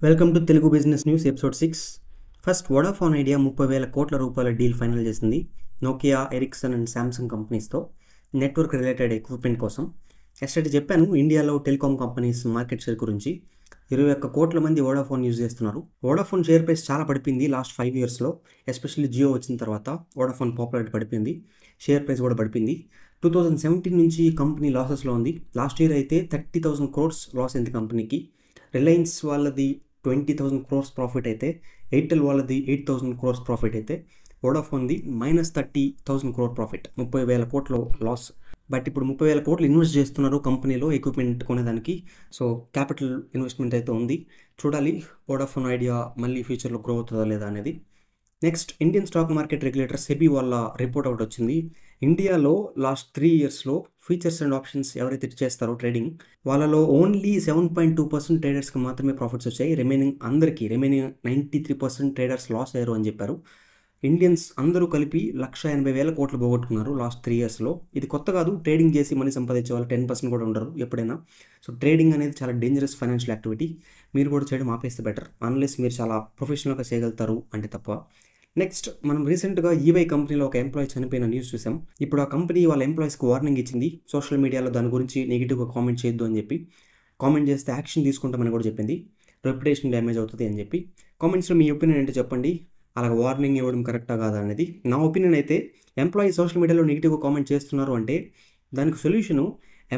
Welcome to Telugu business news episode 6. First, Vodafone Idea 30,000 కోట్ల రూపాయల deal final చేసింది Nokia, Ericsson and Samsung కంపెనీస్తో network related equipment కోసం. Yesterday చెప్పాను ఇండియాలో టెలికాం కంపెనీస్ మార్కెట్ షేర్ గురించి. 21 కోట్ల మంది వోడాఫోన్ యూజ్ చేస్తున్నారు. వోడాఫోన్ షేర్ ప్రైస్ చాలా పడిపోయింది లాస్ట్ 5 ఇయర్స్లో. ఎస్పెషల్లీ జియో వచ్చిన తర్వాత వోడాఫోన్ పాపులారిటీ పడిపోయింది, షేర్ ప్రైస్ కూడా పడిపోయింది. 2017 నుంచి కంపెనీ లాసెస్లో ఉంది. లాస్ట్ ఇయర్ అయితే 30,000 crores లాస్ అయింది కంపెనీకి. రిలయన్స్ వాళ్ళది 20,000 crores ప్రాఫిట్ అయితే, ఎయిర్టెల్ వాళ్ళది 8,000 crores ప్రాఫిట్ అయితే, వోడాఫోన్ది -30,000 crore ప్రాఫిట్, 30,000 కోట్ల లాస్. బట్ ఇప్పుడు 30,000 కోట్లు ఇన్వెస్ట్ చేస్తున్నారు కంపెనీలో ఎక్విప్మెంట్ కొనేదానికి. సో క్యాపిటల్ ఇన్వెస్ట్మెంట్ అయితే ఉంది. చూడాలి వోడాఫోన్ ఐడియా మళ్ళీ ఫ్యూచర్లో గ్రో అవుతుందా లేదా అనేది. Next, Indian stock market regulator SEBI వాళ్ళ రిపోర్ట్ అవుట్ వచ్చింది. ఇండియాలో లాస్ట్ 3 ఇయర్స్లో ఫీచర్స్ అండ్ ఆప్షన్స్ ఎవరైతే చేస్తారో ట్రేడింగ్, వాళ్ళలో ఓన్లీ 7.2% ట్రేడర్స్కి మాత్రమే ప్రాఫిట్స్ వచ్చాయి. రిమైనింగ్ 93% ట్రేడర్స్ లాస్ అయ్యారు అని చెప్పారు. ఇండియన్స్ అందరూ కలిపి 180,000 కోట్లు పోగొట్టుకున్నారు లాస్ట్ 3 ఇయర్స్లో. ఇది కొత్త కాదు, ట్రేడింగ్ చేసి మనీ సంపాదించే వాళ్ళు 10% కూడా ఉండరు ఎప్పుడైనా. సో ట్రేడింగ్ అనేది చాలా డేంజరస్ ఫైనాన్షియల్ యాక్టివిటీ. మీరు కూడా చేయడం ఆపేస్తే బెటర్, అన్లెస్ మీరు చాలా ప్రొఫెషనల్గా చేయగలుగుతారు అంటే తప్ప. నెక్స్ట్, మనం రీసెంట్గా ఈవై కంపెనీలో ఒక ఎంప్లాయీ చనిపోయిన న్యూస్ చూసాం. ఇప్పుడు ఆ కంపెనీ వాళ్ళ ఎంప్లాయీస్కి వార్నింగ్ ఇచ్చింది, సోషల్ మీడియాలో దాని గురించి నెగిటివ్గా కామెంట్ చేయొద్దు అని చెప్పి. కామెంట్ చేస్తే యాక్షన్ తీసుకుంటామని కూడా చెప్పింది, రెప్యుటేషన్ డ్యామేజ్ అవుతుంది అని చెప్పి. కామెంట్స్లో మీ ఒపీనియన్ ఏంటో చెప్పండి, అలాగ వార్నింగ్ ఇవ్వడం కరెక్టా కాదా అనేది. నా ఒపీనియన్ అయితే, ఎంప్లాయీ సోషల్ మీడియాలో నెగిటివ్గా కామెంట్ చేస్తున్నారు అంటే దానికి సొల్యూషను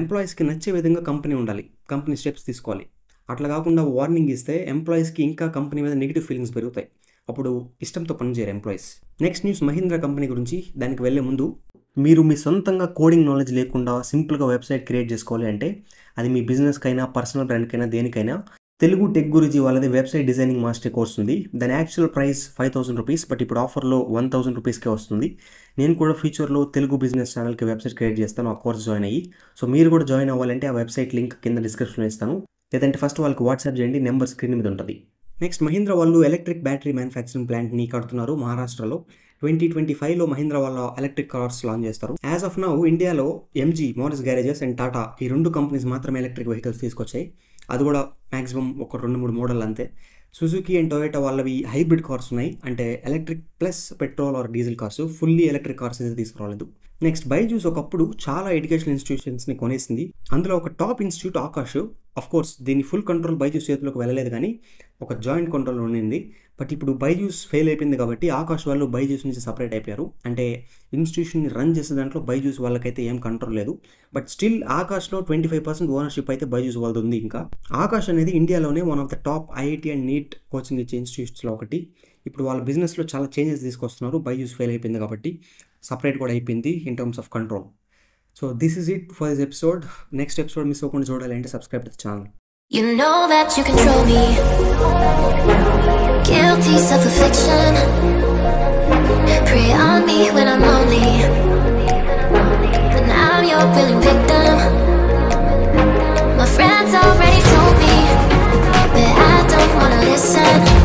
ఎంప్లాయీస్కి నచ్చే విధంగా కంపెనీ ఉండాలి, కంపెనీ స్టెప్స్ తీసుకోవాలి. అట్లా కాకుండా వార్నింగ్ ఇస్తే ఎంప్లాయీస్కి ఇంకా కంపెనీ మీద నెగిటివ్ ఫీలింగ్స్ పెరుగుతాయి, అప్పుడు ఇష్టంతో పనిచేయరు employees. Next news, Mahindra company గురించి. దానికి వెళ్ళే ముందు, మీరు మీ సొంతంగా కోడింగ్ నాలెడ్జ్ లేకుండా సింపుల్గా వెబ్సైట్ క్రియేట్ చేసుకోవాలి అంటే, అది మీ బిజినెస్కైనా పర్సనల్ బ్రాండ్కైనా దేనికైనా, తెలుగు టెక్ గురించి వాళ్ళది వెబ్సైట్ డిజైనింగ్ మాస్టర్ కోర్స్ ఉంది. దాని యాక్చువల్ ప్రైస్ 5,000 రూపీస్, బట్ ఇప్పుడు ఆఫర్లో 1,000 రూపీస్కే వస్తుంది. నేను కూడా ఫ్యూచర్లో తెలుగు బిజినెస్ ఛానల్కి వెబ్సైట్ క్రియేట్ చేస్తాను ఆ కోర్స్ జాయిన్ అయ్యి. సో మీరు కూడా జాయిన్ అవ్వాలంటే ఆ వెబ్సైట్ లింక్ కింద డిస్క్రిప్షన్లో ఇస్తాను, లేదంటే ఫస్ట్ వాళ్ళకి వాట్సాప్ చేయండి, నెంబర్ స్క్రీన్ మీద ఉంటుంది. నెక్స్ట్, మహీంద్రా వాళ్ళు ఎలక్ట్రిక్ బ్యాటరీ మ్యానుఫ్యాక్చరింగ్ ప్లాంట్ని కడుతున్నారు మహారాష్ట్రలో. 2025లో మహీంద్రా వాళ్ళ ఎలక్ట్రిక్ కార్స్ లాంచ్ చేస్తారు. యాజ్ ఆఫ్ నౌ ఇండియాలో MG, Morris garages and Tata, ఈ 2 కంపెనీస్ మాత్రమే ఎలక్ట్రిక్ వెహికల్స్ తీసుకొచ్చాయి. అది కూడా మ్యాక్సిమం ఒక 2-3 మోడల్ అంతే. సుజుకి అండ్ టొయోటా వాళ్ళవి హైబ్రిడ్ కార్స్ ఉన్నాయి, అంటే electric plus petrol are diesel cars. Fully electric cars అయితే తీసుకురాలేదు. నెక్స్ట్, బైజూస్ ఒకప్పుడు చాలా ఎడ్యుకేషనల్ ఇన్స్టిట్యూషన్స్ని కొనేసింది. అందులో ఒక top institute Akash. Of course దీని ఫుల్ కంట్రోల్ బైజూస్ చేతిలోకి వెళ్ళలేదు, కానీ ఒక జాయింట్ కంట్రోల్ ఉండింది. బట్ ఇప్పుడు బైజూస్ ఫెయిల్ అయిపోయింది కాబట్టి ఆకాష్ వాళ్ళు బైజూస్ నుంచి సపరేట్ అయిపోయారు. అంటే ఇన్స్టిట్యూషన్ని రన్ చేసే దాంట్లో బైజూస్ వాళ్ళకైతే ఏం కంట్రోల్ లేదు. బట్ స్టిల్ ఆకాష్లో 25% ఓనర్షిప్ అయితే బైజూస్ వాళ్ళది ఉంది. ఇంకా ఆకాష్ అనేది ఇండియాలోనే one of the top IIT and NEET coaching ఇచ్చే ఇన్స్టిట్యూట్స్లో ఒకటి. ఇప్పుడు వాళ్ళ బిజినెస్లో చాలా చేంజెస్ తీసుకొస్తున్నారు. బైజూస్ ఫెయిల్ అయిపోయింది కాబట్టి సపరేట్ కూడా అయిపోయింది in terms of control. So this is it for this episode. Next episode miss అవ్వకుండా చూడాలంటే subscribe to the channel. You know that you control me. Guilty self-affliction. Prey on me when I'm lonely, and I'm your willing victim. My friends already told me, but I don't wanna listen.